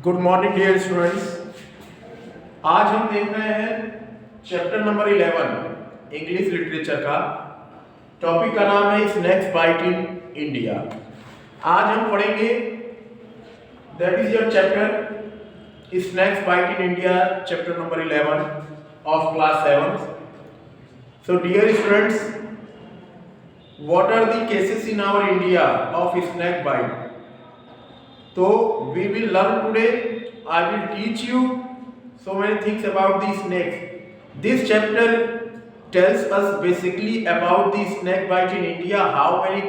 Good morning dear students. आज हम देख रहे हैं चैप्टर नंबर 11 इंग्लिश लिटरेचर का। टॉपिक का नाम है स्नैक्स बाइट इन इंडिया। आज हम पढ़ेंगे that is your chapter snakes bite in India, chapter number 11 of class 7। So dear students, what are the cases in our India of snake bite? So we will learn today. I will teach you so many things about the snakes. This chapter tells us basically about the snake bite in India. How many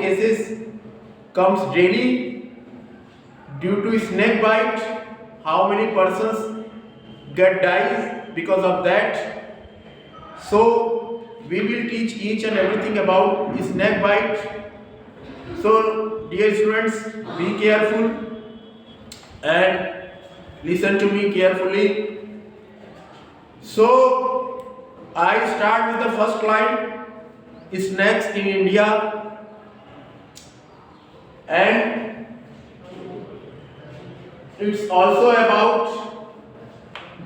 cases comes daily due to snake bite? How many persons dies because of that? So we will teach each and everything about snake bite. So dear students, be careful and listen to me carefully. So I start with the first line, snakes in India, and it's also about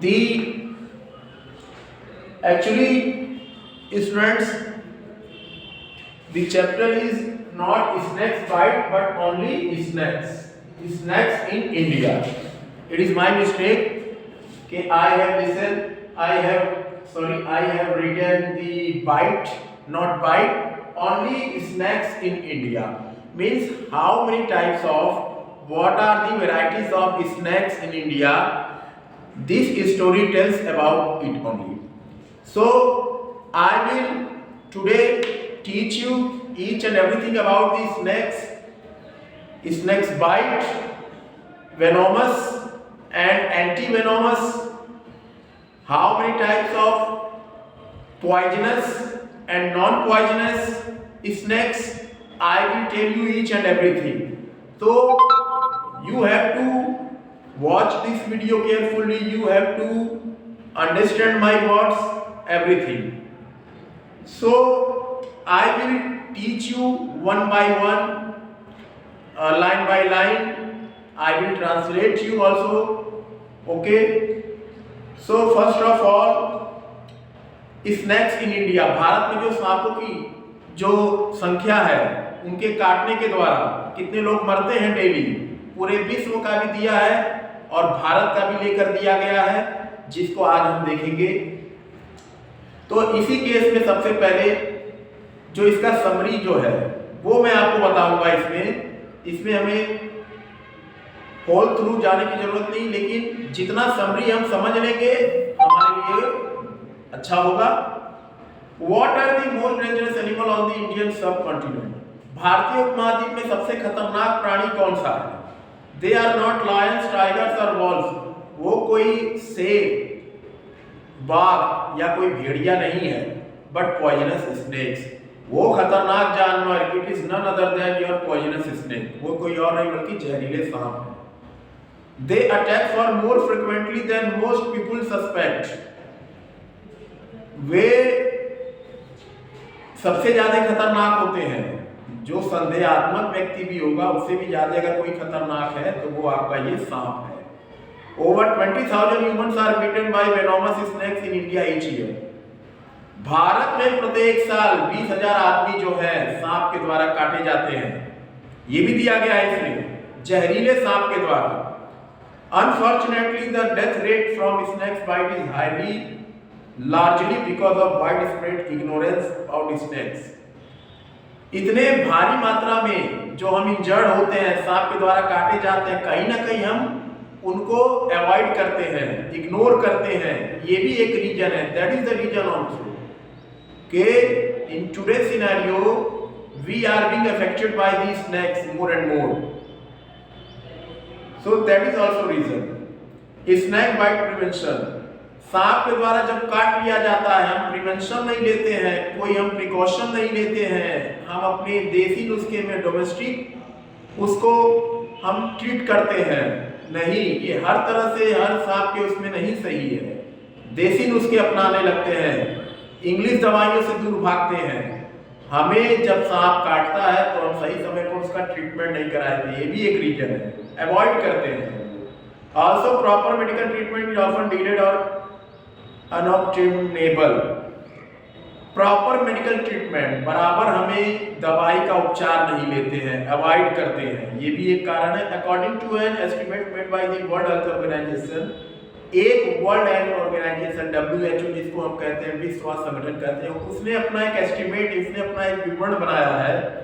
the actually students, the chapter is not snakes bite but only snakes in India. It is my mistake कि I have written the bite, not bite, only snakes in India. Means how many types of, what are the varieties of snakes in India? This story tells about it only. So I will today teach you each and everything about the snakes bite, venomous and anti-venomous, how many types of poisonous and non-poisonous snakes. I will tell you each and everything. So you have to watch this video carefully, you have to understand my words, everything. So I will teach you one by one, line by line. I will translate you also. Okay. So first of all, snakes in India. Bharat में जो सांपों की जो संख्या है, उनके काटने के द्वारा कितने लोग मरते हैं डेली, पूरे विश्व का भी दिया है और भारत का भी लेकर दिया गया है, जिसको आज हम देखेंगे। तो इसी केस में सबसे पहले जो इसका समरी जो है वो मैं आपको बताऊंगा। इसमें हमें होल थ्रू जाने की जरूरत नहीं, लेकिन जितना समरी हम समझ लेंगे हमारे लिए अच्छा होगा। What are the most dangerous animal on the Indian subcontinent? भारतीय उपमहाद्वीप में सबसे खतरनाक प्राणी कौन सा है? They are not lions, tigers or wolves. वो कोई शेर, बाघ या कोई भेड़िया नहीं है, but poisonous snakes. वो खतरनाक जानवर, it is none other than your poisonous snake, वो कोई और नहीं बल्कि जहरीले सांप है। They attack far more frequently than most people suspect. वे सबसे ज्यादा खतरनाक होते हैं, जो संदेहात्मक व्यक्ति भी होगा उससे भी ज्यादा अगर कोई खतरनाक है तो वो आपका ये सांप है। Over 20,000 humans are bitten by venomous snakes in India each year. Bharat में प्रत्येक साल 20,000 आदमी जो है सांप के द्वारा काटे जाते हैं। ये भी दिया गया है इसमें, जहरीले सांप के द्वारा। Unfortunately the death rate from snakes bite is highly largely because of widespread ignorance about snakes. इतने भारी मात्रा में जो हम इंजर्ड होते हैं, सांप के द्वारा काटे जाते हैं, कहीं ना कहीं हम उनको अवॉइड करते हैं, इग्नोर करते हैं। ये भी एक रीजन है, that is the reason also कि in today's scenario we are being affected by these snakes more and more. So that is also reason. Snake bite prevention. सांप के द्वारा जब काट लिया जाता है, हम प्रिवेंशन नहीं लेते हैं, कोई हम प्रिकॉशन नहीं लेते हैं, हम अपने देसी नुस्खे में डोमेस्टिक उसको हम ट्रीट करते हैं। नहीं, ये हर तरह से हर सांप के उसमें नहीं सही है। देसी नुस्खे अपनाने लगते हैं, इंग्लिश दवाइयों से दूर भागते हैं। हमें जब सांप काटता है तो हम सही समय पर उसका ट्रीटमेंट नहीं कराते, ये भी एक रीजन है। अवॉइड करते हैं। Also proper medical treatment is often delayed और अनऑब्टेनेबल। प्रॉपर मेडिकल ट्रीटमेंट, बराबर हमें दवाई का उपचार नहीं लेते हैं, अवॉइड करते हैं, ये भी एक कारण है। According to an estimate made by the World Health Organization, एक वर्ल्ड हेल्थ ऑर्गेनाइजेशन WHO जिसको हम कहते हैं विश्व स्वास्थ्य संगठन कहते हैं, उसने अपना एक एस्टिमेट, इसने अपना एक विवरण बनाया है।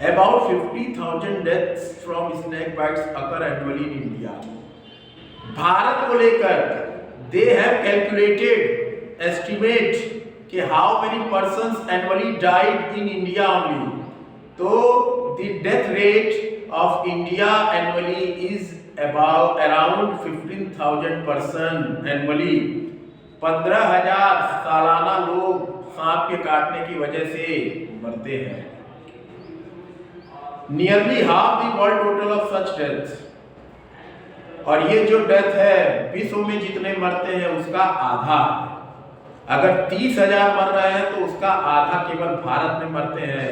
About 50,000 deaths from snake bites occur annually in India. Bharat को लेकर they have calculated estimate कि how many persons annually died in India only. तो the death rate of India annually is about around 15,000 person annually. 15,000 सालाना लोग सांप के काटने की वजह से मरते हैं। Nearly half the world total of such deaths, और ये जो डेथ है विश्व में जितने मरते हैं उसका आधा। अगर 30,000 मर रहे हैं तो उसका आधा केवल भारत में मरते हैं।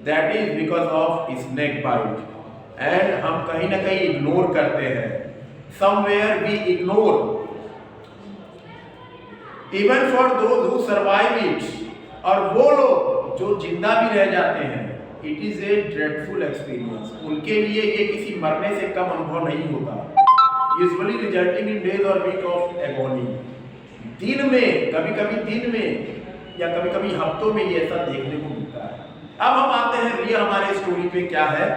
That is because of snake bite. And हम कहीं ना कहीं इग्नोर करते हैं, somewhere we ignore even for those who survive it, और वो लोग जो जिंदा भी रह जाते हैं, it is a dreadful experience. उनके लिए ये किसी मरने से कम अनुभव नहीं होता, यूजुअली रिजल्टिंग इन डेज और वीक ऑफ एगोनी। दिन में, कभी कभी दिन में या कभी कभी हफ्तों में ये ऐसा देखने को मिलता है। अब हम आते हैं रियल हमारे स्टोरी पे क्या है।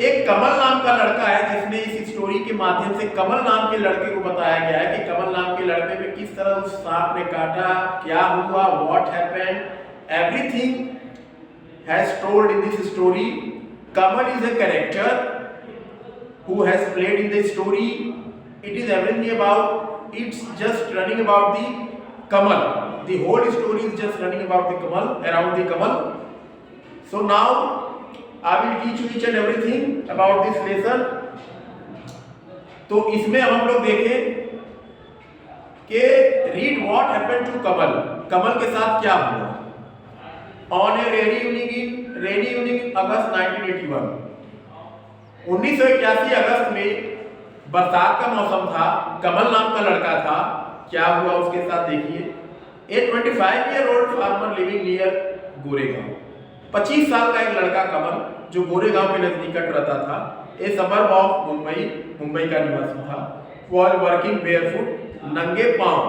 एक कमल नाम का लड़का है जिसने इस स्टोरी के माध्यम से कमल नाम के लड़के को बताया गया है कि कमल नाम के लड़के में किस तरह उस सांप ने काटा, क्या हुआ, what happened, everything has told in this story. Kamal is a character who has played in the story. It is everything about, it's just running about the Kamal. The whole story is just running about the Kamal, around the Kamal. So now I will teach you each and everything about this lesson. तो इसमें हम लोग देखें कि read what happened to Kamal. कमल के साथ क्या हुआ। On a rainy evening in August 1981, 1981 अगस्त में बरसात का मौसम था। कमल नाम का लड़का था। क्या हुआ उसके साथ देखिए। ए 25-year-old farmer living near Goregaon, 25 साल का एक लड़का कमल जो गोरेगांव के निकट रहता था, ए सबर्ब ऑफ मुंबई का निवासी था। वॉज वर्किंग बेयरफुट, नंगे पांव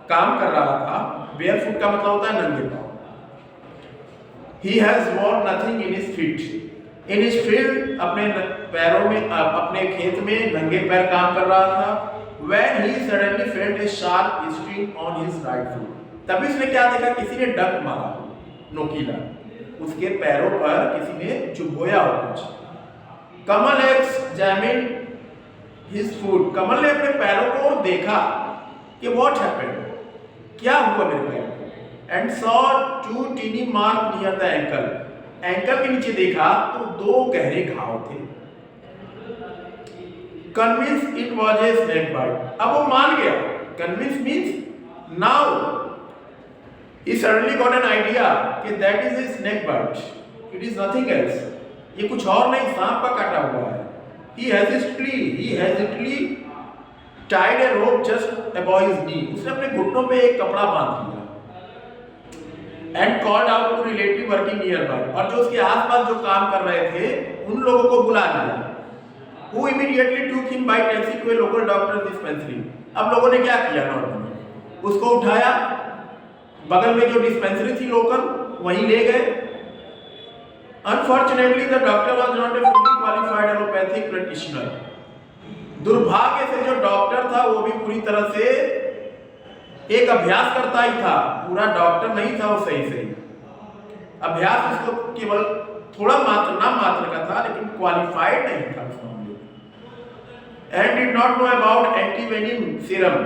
काम कर रहा था। बेयरफुट का मतलब होता है नंगे पांव। He has won nothing in his feet, in his field, अपने पैरों में, अपने खेत में नंगे पैर काम कर रहा था। When he suddenly felt a sharp sting on his right foot, तभी उसने क्या देखा, किसी ने डंक मारा नोकीला, उसके पैरों पर किसी ने चुभोया हो कुछ। कमल examined his foot, कमल ने अपने पैरों को देखा कि what happened, क्या हुआ मेरे पैर को, and saw two tiny marks near the ankle, ankle के नीचे देखा तो 2 गहरे घाव थे। Convince it was a snake bite, अब वो मान गया। Convince means now he suddenly got an idea कि that is a snake bite, it is nothing else, ये कुछ और नहीं, सांप का काटा हुआ है। He hesitately tied a rope just above his knee, उसने अपने घुटनों पे एक कपड़ा बांध दिया। And called out to relative working nearby, और जो उसके आसपास जो काम कर रहे थे उन लोगों को बुला लिया। Who immediately took him by taxi to a local doctor dispensary. अब लोगों ने क्या किया, नॉर्मली उसको उठाया, बगल में जो डिस्पेंसरी थी लोकल वहीं ले गए। Unfortunately the doctor was not a fully qualified allopathic practitioner. दुर्भाग्य से जो डॉक्टर था वो भी पूरी तरह से एक अभ्यास करता ही था, पूरा डॉक्टर नहीं था वो, सही अभ्यास उसको केवल थोड़ा मात्र नाम मात्र का था, लेकिन क्वालिफाइड नहीं था उस मामले में। And did not know about antivenin serum,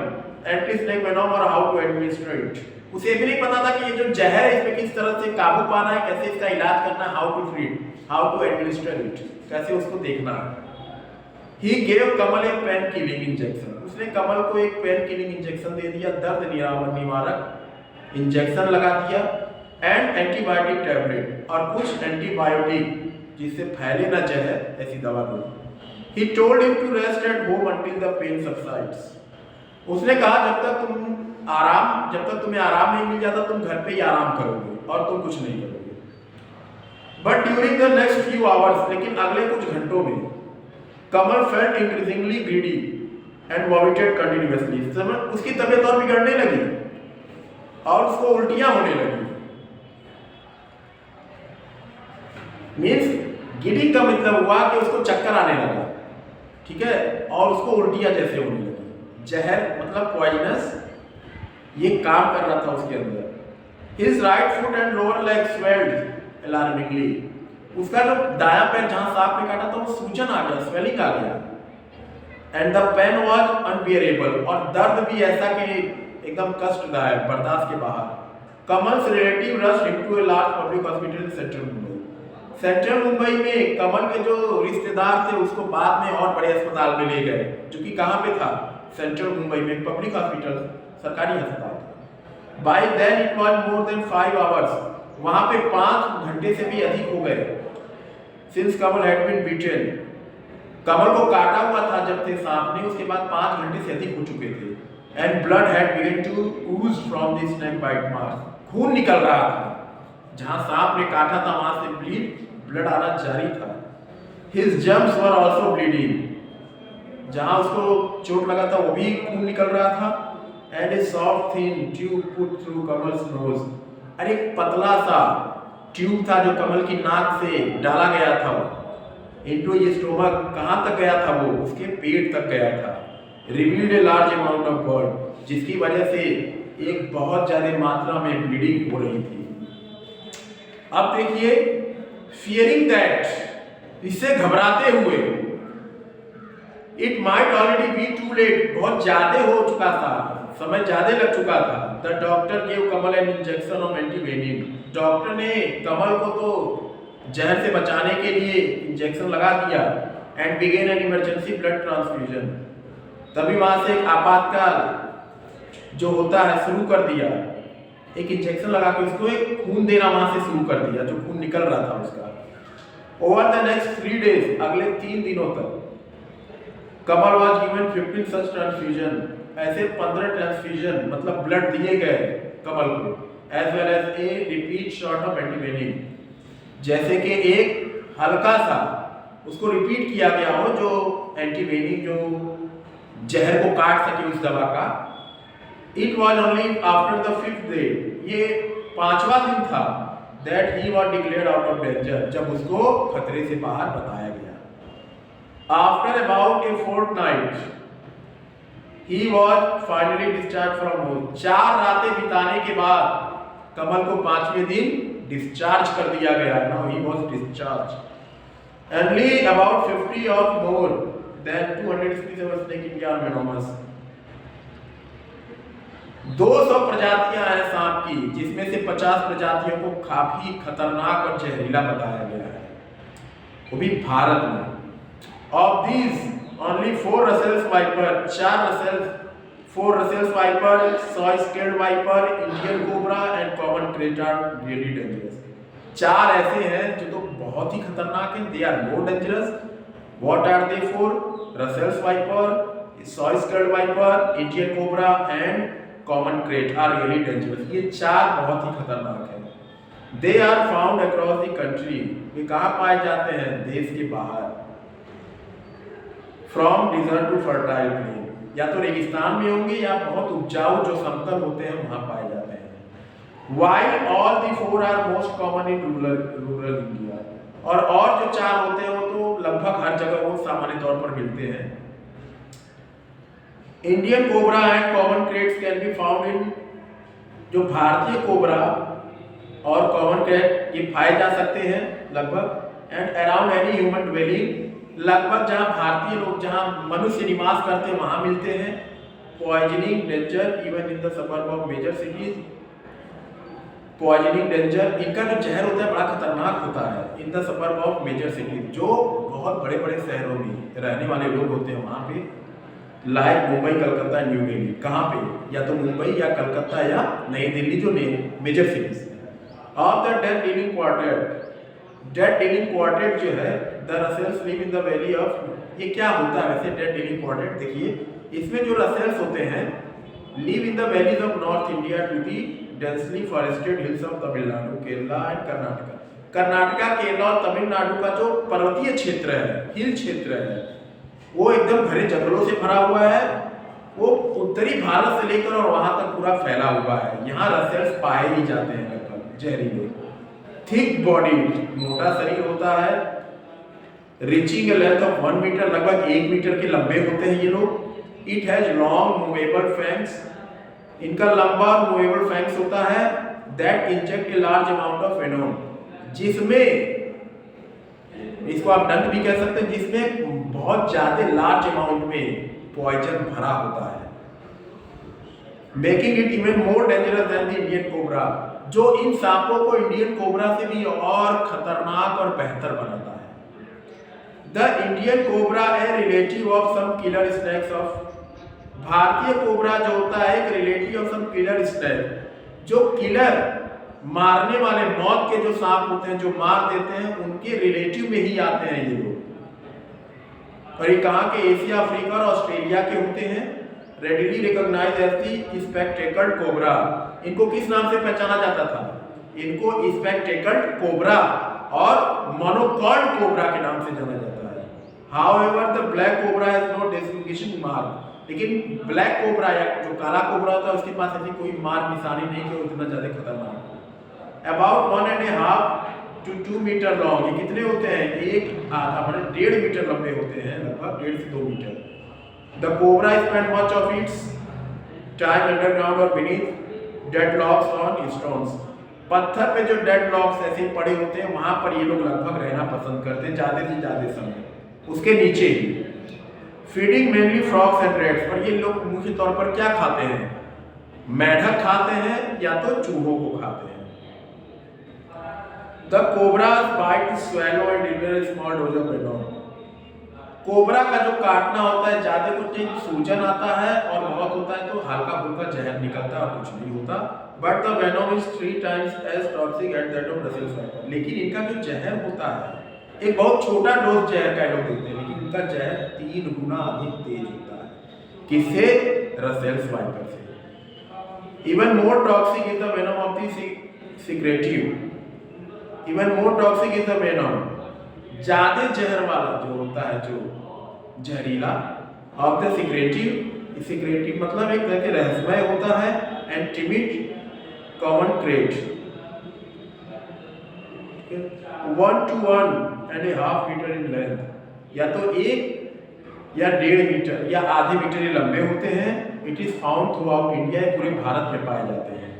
anti snake venom और हाउ टू एडमिनिस्टर इट, उसे भी नहीं पता था कि ये जो जहर है इसमें किस तरह से काबू पाना है, कैसे इसका इलाज करना है, how to treat, how to administer it, कैसे उसको देखना है। He gave कमल एक पेन किलिंग इंजेक्शन, उसने कमल को एक पेन किलिंग इंजेक्शन दे दिया, दर्द निवारक इंजेक्शन लगा दिया। एंड एंटीबायोटिक टैबलेट, और कुछ एंटीबायोटिक जिससे फैले ना जहर, ऐसी दवा दो। He told him to rest at home until the pain subsides. उसने कहा जब तक तुम्हें आराम नहीं मिल जाता तुम घर पे ही आराम करोगे और तुम कुछ नहीं करोगे। But during the next few hours, लेकिन अगले कुछ घंटों में कमल felt increasingly greedy and vomited continuously. इस समय उसकी तबीयत और बिगड़ने लगी और उसको उल्टियां होने लगी। मीन्स गिडी का मतलब हुआ कि उसको चक्कर आने लगा, ठीक है, और उसको उल्टियां जैसे होने लगी। जहर मतलब पॉइजनस ये काम कर रहा था उसके अंदर। His right foot and lower leg swelled alarmingly. उसका जो दायां पैर जहां सांप ने काटा था वो सूजन आ गया, स्वेलिंग आ गया। And the pain was unbearable. और दर्द भी ऐसा कि एकदम कष्टदायक, बर्दाश्त के बाहर। Kamal's relative rushed into a large public hospital in central Mumbai. Central Mumbai में कमल के जो रिश्तेदार थे उसको बाद में और बड़े अस्पताल में ले गए, जो कि कहाँ पे था, सेंट्रल मुंबई में पब्लिक हॉस्पिटल, सरकारी अस्पताल था। By then it was more than 5 hours, वहां पे 5 घंटे से भी अधिक हो गए। Since Kamal had been bitten, Kamal को काटा हुआ था जब थे सांप ने, उसके बाद 5 घंटे से अधिक हो चुके थे। And blood had begun to ooze from the snake bite mark, खून निकल रहा था, जहां सांप ने काटा था वहां से ब्लड आना जारी था। His jumps were also bleeding, जहां उसको चोट लगा था वो भी खून निकल रहा था। And a soft thin tube put through Kamal's nose, और एक पतला सा ट्यूब था जो कमल की नाक से डाला गया था into his stomach, कहां तक गया था वो, उसके पेट तक गया था। Revealed a large amount of blood, जिसकी वजह से एक बहुत ज्यादा मात्रा में ब्लीडिंग हो रही थी। अब देखिए, fearing that, इससे घबराते हुए, it might already be too late, बहुत ज्यादा हो चुका था, समय ज्यादा लग चुका था। The doctor gave Kamal an injection of antivenin, doctor ने कमल को तो जहर से बचाने के लिए इंजेक्शन लगा दिया। And began an emergency blood transfusion, तभी वहां से एक आपातकाल जो होता है शुरू कर दिया, एक इंजेक्शन लगा के उसको एक खून देना वहां से शुरू कर दिया, जो खून निकल रहा था उसका। ओवर द नेक्स्ट 3 डेज, अगले 3 दिनों तक Kamal was given 15 such transfusion, ऐसे 15 ट्रांसफ्यूजन मतलब ब्लड दिए गए कमल को, as well as a repeat shot of antivenin, जैसे कि एक हल्का सा उसको रिपीट किया गया हो जो एंटीवेनिन जो जहर को काट सके उस दवा का। It was only after the 5th day, ये 5वां दिन था, that he was declared out of danger, जब उसको खतरे से बाहर बताया गया। After about a fortnight, he was finally discharged from home. 4 रातें बिताने के बाद कमल को 5वें दिन डिस्चार्ज कर दिया गया। Now he was discharged. Only about 50 or more than 200 species of snake in India are venomous. 200 प्रजातियां हैं सांप की, जिसमें से 50 प्रजातियों को काफी खतरनाक और जहरीला बताया गया है, वो भी भारत में। Of these only 4 Russell's viper, 4 Russell's viper, saw scaled viper, Indian cobra and common krait are really dangerous. 4 ऐसे हैं जो तो बहुत ही खतरनाक हैं, they are more dangerous. What are they? 4 Russell's viper, saw scaled viper, Indian cobra and common krait are really dangerous. ये 4 बहुत ही खतरनाक हैं। They are found across the country, ये कहाँ पाए जाते हैं? देश के बाहर। From desert to fertile plain, या तो रेगिस्तान में होंगे या बहुत उपजाऊ जो समतल होते हैं वहां पाए जाते हैं। While all the 4 are most common in rural India, और जो 4 होते हैं वो तो लगभग हर जगह वो सामान्य तौर पर मिलते हैं। Indian cobra and common crates can be found in, जो भारतीय कोबरा और कॉमन क्रेट ये पाए जा सकते हैं लगभग and around any human dwelling, लगभग जहां भारतीय लोग जहां मनुष्य निवास करते हैं वहां मिलते हैं। Poisoning danger even in the suburb of major cities, poisoning danger, इनका जो जहर होता है बड़ा खतरनाक होता है in the suburb of major cities, जो बहुत बड़े बड़े शहरों में रहने वाले लोग होते हैं वहां पे, लाइक मुंबई, कलकत्ता, न्यू दिल्ली। कहाँ पे? या तो मुंबई या कलकत्ता या नई दिल्ली, जो major cities. Of the death living quarter, dead dealing quadrate जो है, the Russell's live in the valley of, ये क्या होता है वैसे डेड डीलिंग क्वाड्रेट? देखिए इसमें जो रसेल्स होते हैं live in the valleys of north India to the densely forested hills of Tamil Nadu, Kerala and Karnataka. Karnataka, Kerala और तमिलनाडु का जो पर्वतीय क्षेत्र है, हिल क्षेत्र है, वो एकदम घने जंगलों से भरा हुआ है। वो उत्तरी भारत से लेकर और वहां तक पूरा फैला हुआ है। यहाँ रसेल्स पाए ही जाते हैं लगभग जहरीले। थिक बॉडी, मोटा शरीर होता है। Reaching a length of 1 metre, लगभग 1 मीटर के लंबे होते हैं ये लोग। It has long movable fangs, इनका लंबा और मूवेबल फैंग्स होता है। That inject a large amount of venom, जिसमें, इसको आप डंक भी कह सकते हैं, जिसमें बहुत ज्यादा लार्ज अमाउंट में पॉइजन भरा होता है। Making it even more dangerous than the Indian cobra, जो इन सांपों को इंडियन कोबरा से भी और खतरनाक और बेहतर बनाता है। The Indian cobra a relative of some killer snakes of, भारतीय कोबरा जो होता है एक relative of some killer snake, जो किलर मारने वाले, मौत के जो सांप होते हैं जो मार देते हैं, उनके रिलेटिव में ही आते हैं ये लोग। और ये कहाँ के? एशिया, अफ्रीका और ऑस्ट्रेलिया के होते हैं। Readily recognised as the spectacled cobra, इनको किस नाम से पहचाना जाता था? इनको स्पेक्टेकल्ड कोबरा और मोनोकॉर्ड कोबरा के नाम से जाना जाता है। However the black cobra has no distinguishing mark, लेकिन ब्लैक कोबरा या जो काला कोबरा होता है उसके पास ऐसी कोई मार्क निशानी नहीं कि वो इतना ज्यादा खतरनाक हो। अबाउट 1.5 to 2 मीटर लॉन्ग, ये कितने होते हैं? एक आधा, मतलब 1.5 मीटर लंबे होते हैं, लगभग 1.5 से 2 metre. The cobra spend much of its time underground और बीनीथ डेडलॉक्स ऑन स्टोन्स, पत्थर पे जो डेडलॉक्स ऐसे पड़े होते हैं वहां पर ये लोग लगभग रहना पसंद करते हैं ज्यादा से ज्यादा समय, उसके नीचे ही। Feeding mainly frogs and rats, पर ये लोग मुख्य तौर पर क्या खाते हैं? मेढक खाते हैं या तो चूहों को खाते हैं। The cobra's bite is swallow and deliver a small dose of venom, cobra का जो काटना होता है ज्यादा कुछ नहीं, सूजन आता है और बहुत होता है तो हल्का फुल्का जहर निकलता है और कुछ नहीं होता। But the venom is 3 times as toxic as that of Brussels spike, लेकिन इनका जो जहर होता है एक बहुत छोटा डोज जहर का लोग देते हैं, लेकिन इनका जहर 3 गुना अधिक तेज होता है। किससे? रसेल्स वाइपर से। Even more toxic is the venom of the secretive, even more toxic is the venom, ज्यादा जहर वाला जो होता है, जो जहरीला, ऑफ द सिक्रेटिव, सिक्रेटिव मतलब एक तरह के रहस्यमय होता है, and timid common krait, 1 to 1.5 metre in length, या तो 1 या 1.5 मीटर या आधे मीटर ये लंबे होते हैं। It is found through out India, पूरे भारत में पाए जाते हैं।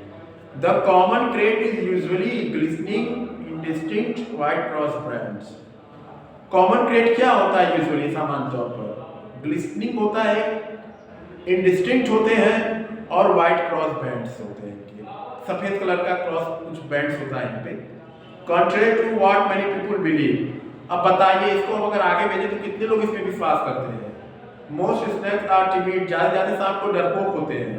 The common crate is usually glistening distinct white cross bands, common crate क्या होता है यूजुअली सामान्य तौर पर? ग्लिसनिंग होता है, इंडिस्टिंक्ट होते हैं और व्हाइट क्रॉस बैंड्स होते हैं, सफेद कलर का क्रॉस कुछ बैंड्स होता है इन पे। Contrary to what many people believe, अब बताइए इसको अगर आगे भेजे तो कितने लोग इसमें विश्वास करते हैं? मोस्ट स्नेक्स आर टिमिड, ज्यादा सांप को डरपोक होते हैं।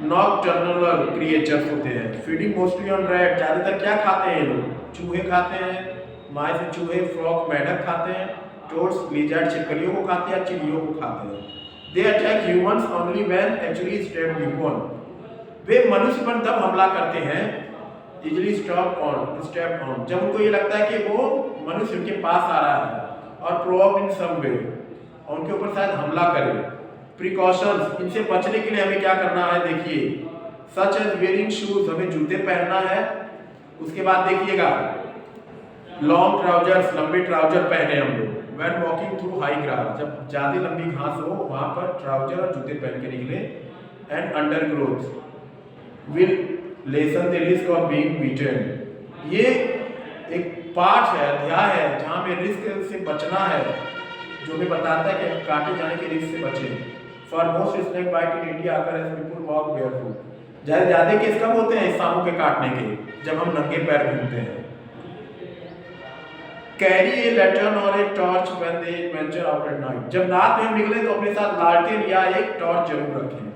नॉकटर्नल क्रिएचर्स होते हैं। फीडिंग मोस्टली ऑन रैट, ज्यादातर क्या खाते हैं ये लोग? चूहे खाते हैं, माइस चूहे, फ्रॉग मेढक खाते हैं, टोड्स लिजर्ड छिपकलियों को खाते हैं, चिड़ियों को खाते हैं। They attack humans only when actually stepped upon, वे मनुष्य पर तब हमला करते हैं इजीली स्टेप्ड ऑन, जब उनको ये लगता है कि वो मनुष्य उनके पास आ रहा है और प्रोवोक्ड इन सम वे, उनके ऊपर शायद हमला करे। प्रिकॉशंस, इनसे बचने के लिए हमें क्या करना है? देखिए, सच एज वेयरिंग शूज, हमें जूते पहनना है। उसके बाद देखिएगा लॉन्ग ट्राउजर्स, लंबे ट्राउजर पहने हम लोग। When walking through high grass, जब ज्यादा लंबी घास हो वहां पर ट्राउजर और जूते पहन के निकले। And undergrowth will lesson the risk of being beaten, ये एक पाठ है, अध्याय है जहां में रिस्क से बचना है, जो हमें बताता है कि काटे जाने के रिस्क से बचें। For most snake bite in India अगर एज पीपल वॉक बेयरफुट, ज्यादा केस कब होते हैं सांपों के काटने के? जब हम नंगे पैर घूमते हैं। कैरी ए लैंटर्न और a torch when they venture out at night, जब रात में हम निकले तो अपने साथ लालटेन या एक टॉर्च जरूर रखें।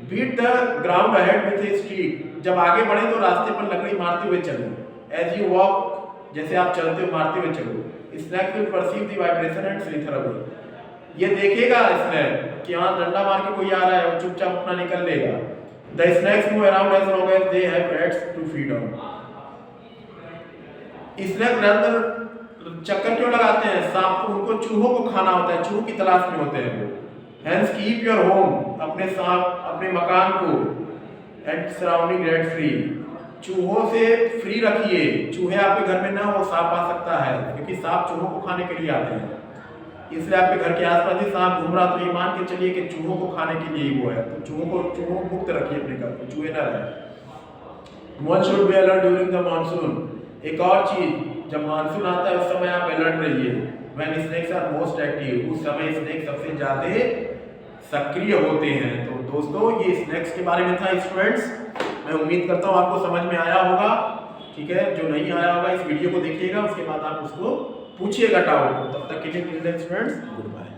Beat the ground ahead with a stick, जब आगे बढ़े तो रास्ते पर लकड़ी मारते हुए चलें। एज यू वॉक, जैसे आप चलते हो मारते हुए चलो, snake will perceive the vibration and slither away. ये देखेगा स्नेक कि हाँ डंडा मार के कोई आ रहा है, वो चुपचाप अपना निकल लेगा। The snakes move around as long as they have rats to feed on. Snake निरंतर चक्कर क्यों लगाते हैं? सांप, उनको चूहों को खाना होता है, चूहों की तलाश में होते हैं वो। Hence keep your home, अपने सांप अपने मकान को एंड सराउंडिंग रैट फ्री, चूहों से फ्री रखिए। चूहे आपके घर में ना हो, सांप आ सकता है, क्योंकि सांप चूहों को खाने के लिए आते हैं। इसलिए आपके घर के आसपास ही सांप घूम रहा तो ये मान के चलिए कि चूहों को खाने के लिए वो है, तो चूहों मुक्त रखिए अपने घर को, चूहे ना रहे। One should be alert during the monsoon. एक और चीज, जब मानसून आता है उस समय आप अलर्ट रहिए। When snakes are most active, उस समय स्नेक सबसे ज्यादा सक्रिय होते हैं। तो दोस्तों ये स्नेक्स के बारे में था स्टूडेंट्स। मैं उम्मीद करता हूँ आपको समझ में आया होगा। ठीक है, जो नहीं आया होगा इस वीडियो को देखिएगा, उसके बाद आप उसको पूछिएगा डाउट। तब तक के लिए स्टूडेंट्स गुड बाय।